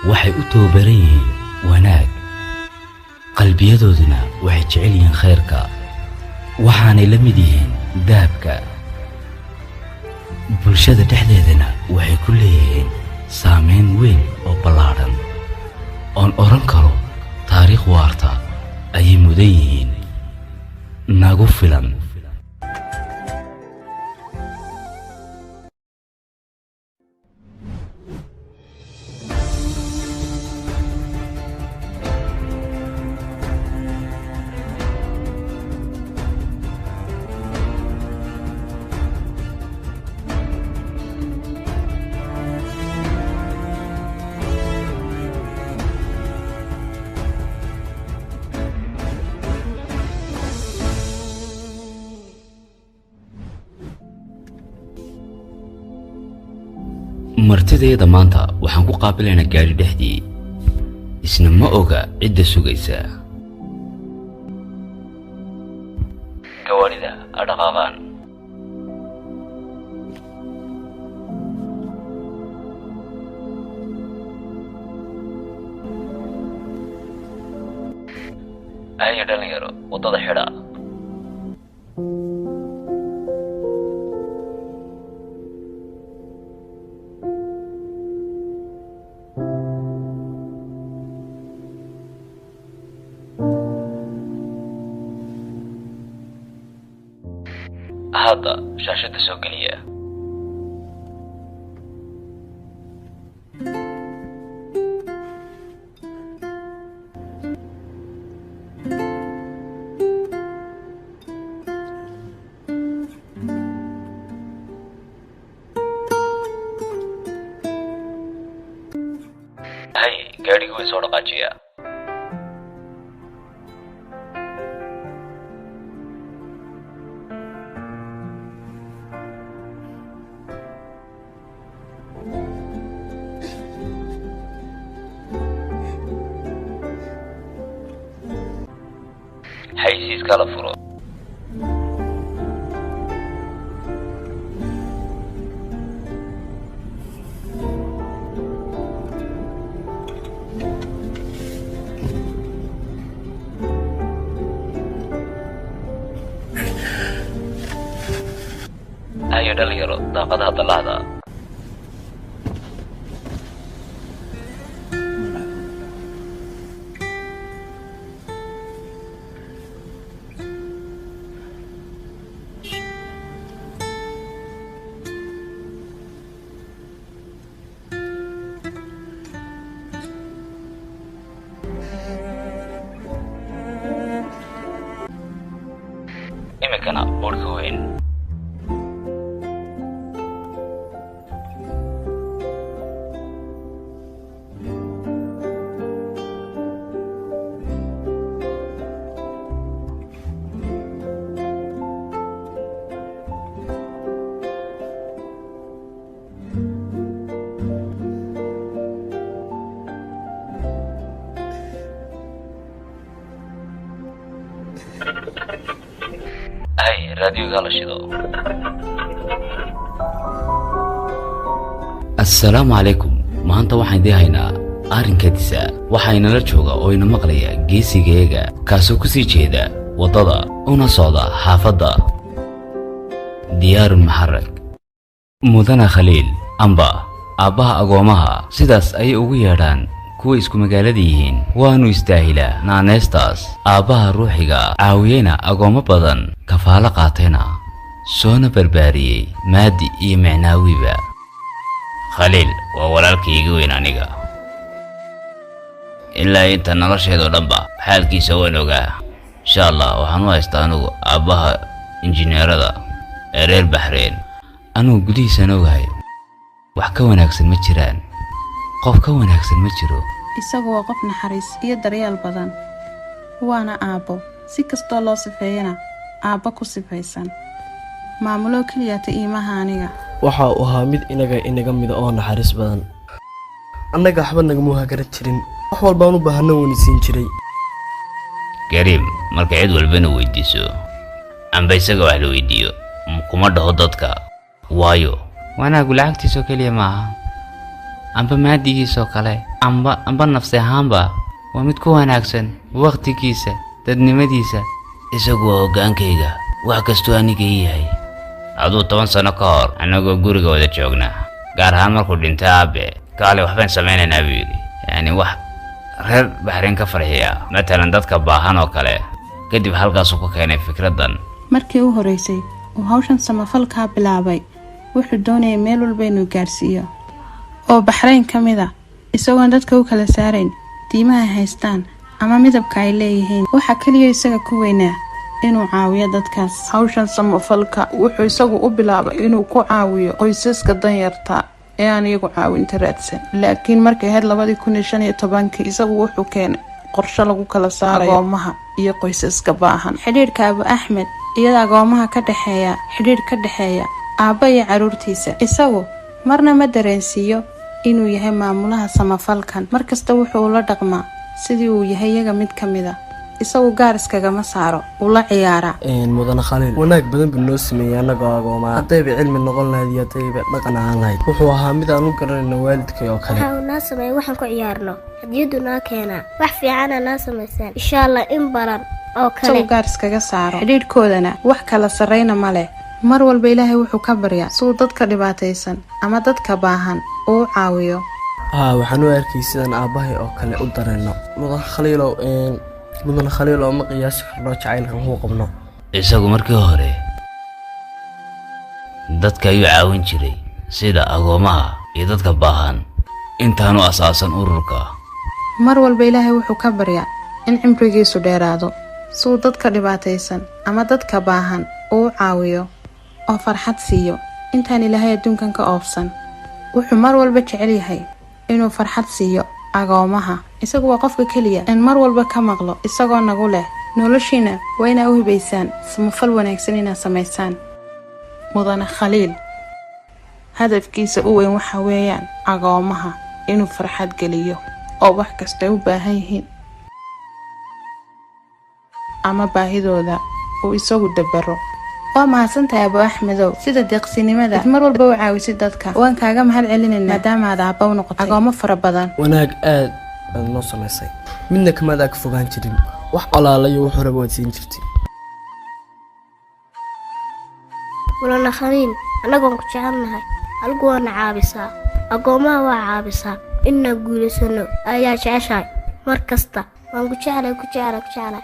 waxay u toobaran yihiin wanaag qalbiyadooduna waxay jecel yihiin khayrka waxaanay la mid yihiin dahabka bulshada dhexdeedana waxay ku leeyihiin saameyn weyn oo ballaaran oon oran karo taariikh waarta ayay mudan yihiin nagu filan martideeda maanta waxaan ku qaabilaynaa gaari dhexdii isna ma oga cidda sugaysa gawaarida dhaqaaqaan ay dhalinyaro wadada xidha هذا شاشة سوقية هاي قاعد يقول صورة قاجية حيثيس كالا فرو ayo dhalinyaro daaqad hadda lahda imikana boodhka weyn هاي راديو قال شيء السلام عليكم ما أنت واحد دي هنا أرين كديسة وحين لا جوجا أو إنه مقلية جيسي جيجا كاسو كسي جيدا وضدا ونصودا حافظة ديار المحرك مدن خليل أنبا أباها أقومها سداس أي أويران kuwa isku magaalada yihiin waanu istaahila naanestaas aabaha ruuxiga caawiyena agoomo badan kafaala qaatayna soona barbaariyay maadi iyo macnaawiba khaliil waa walaalkayga weyn aniga ilaa inta nolosheedo dhanba xaalkiisa waan ogaa insha Allah waxaan u haystaa anigu aabaha injineerada reer Bahrain anigu gudihiisana ogahay wax ka wanaagsan ma jiraan qof ka wanaagsan ma jiro isagu waa qof naxariis iyo daryeel badan waana aabo si kastoo loo sifeeyana aabo ku sifaysan maamulo kaliyaata iimaha aniga waxa uu ahaa mid inaga mid oo naxariis badan annaga waxba nagama hagaran jirin wax walba aan u baahna weydiin jiray Karim marka cid walbana weydiiso amba isaga wax la weydiiyo kuma dhaho dadka waayo wanaagu lacagtiisa kaliya maaha amba maadigiisa kale amba nafsi ahaanba waa mid ku wanaagsan waqtigiisa dadnimadiisa isagu waa hogaankayga wax kastoo aniga yahay aduu 10 sano ka hor anagoo guriga wada joognaa gaar ahaan markuu dhintay aabe kaale waxbaan samaynaynaa buu yidhi yani wax reer Bahrain ka farxiya matalan dadka baahan oo kale kadib halkaas uu ku keenay fikradan markii uu horeysay uu hawshan samafalka bilaabay wuxuu doonayay meel walba inuu gaarsiiyo oo Bahrain kamida isagoo dadka u kala saarayn diimaha haystaan ama midabka ay leeyihiin waxa kaliya isaga ku weynaa inuu caawiyo dadkaas hawshan samafalka wuxuu isagu u bilaabay inuu ku caawiyo qoysaska danyarta ee aan iyagu caawinta raadsan laakiin markay had 2015 isagu wuxuu keenay qorshe lagu kala saarayo agoomaha iyo qoysaska baahan xiriirka Abu Axmed iyada agoomaha ka dhaxeeya xiriir ka dhaxeeya aabba iyo caruurtiisa isagu marna ma dareensiyo inuu yahay maamulaha samafalkan markasta wuxuu la dhaqmaa sidii uu yahay iyaga mid kamida isagu gaar iskaga ma saaro uu la ciyaara mudana Khaliil wanaag badan buu noo sameeyay anaga agooma hadayba cilmi noqon lahayd iyo hadayba dhaqan aan lahayd wuxuu ahaa mid aan u garanayno waalidkay oo kale waxa uu noo sameeyay waxaan ku ciyaarno hadiyaduna keena wax fiican aan sameeysan insha Allah in baran oo kale isagu gaar iskaga saaro xiriirkoodana wax kala sareyna ma leh mar walba Ilaahay wuxuu ka baryaa soo dadka dhibaataysan ama dadka baahan oo caawiyo waxaan u arkay sidaan aabahay oo kale u dareeno mudana Khaliil oo ma qiyaasi karno jacaylkan uu qabno isagu markii hore dadka ayuu caawin jiray sida agoomaha iyo dadka baahan intaanu asaasan ururka mar walba Ilaahay wuxuu ka baryaa in cimrigiisu dheeraado soo dadka dhibaataysan ama dadka baahan oo caawiyo oo farxad siiyo intaan Ilaahay adduunkan ka oofsan wuxuu mar walba jecel yahay inuu farxad siiyo agoomaha isagu waa qofka kaliya in mar walba ka maqlo isagoo nagu leh noloshiina wayna u hibaysaan samafal wanaagsan inaa samaysaan mudana Khaliil hadafkiisa u weyn waxa weeyaan agoomaha inuu farxad geliyo oo wax kasta u baahan yihiin ama baahidooda uu isagu dabaro waa mahadsantahay Abu Axmedow sida deeqsinimada mar walba u caawisid dadka waan kaaga mahad celinaynaa maadaama aad aabba u noqotay agoomo fara badan wanaag aad noo samaysay midna kama aad ka fogaan jirin wax alaalayo wuxuu rabo siin jirtay walana Khaliil anagu ku jecelnahay halku wana caabisa agoomaha waa caabisa inna guuleysano ayaa jeceshay mar kasta waan ku jecelahay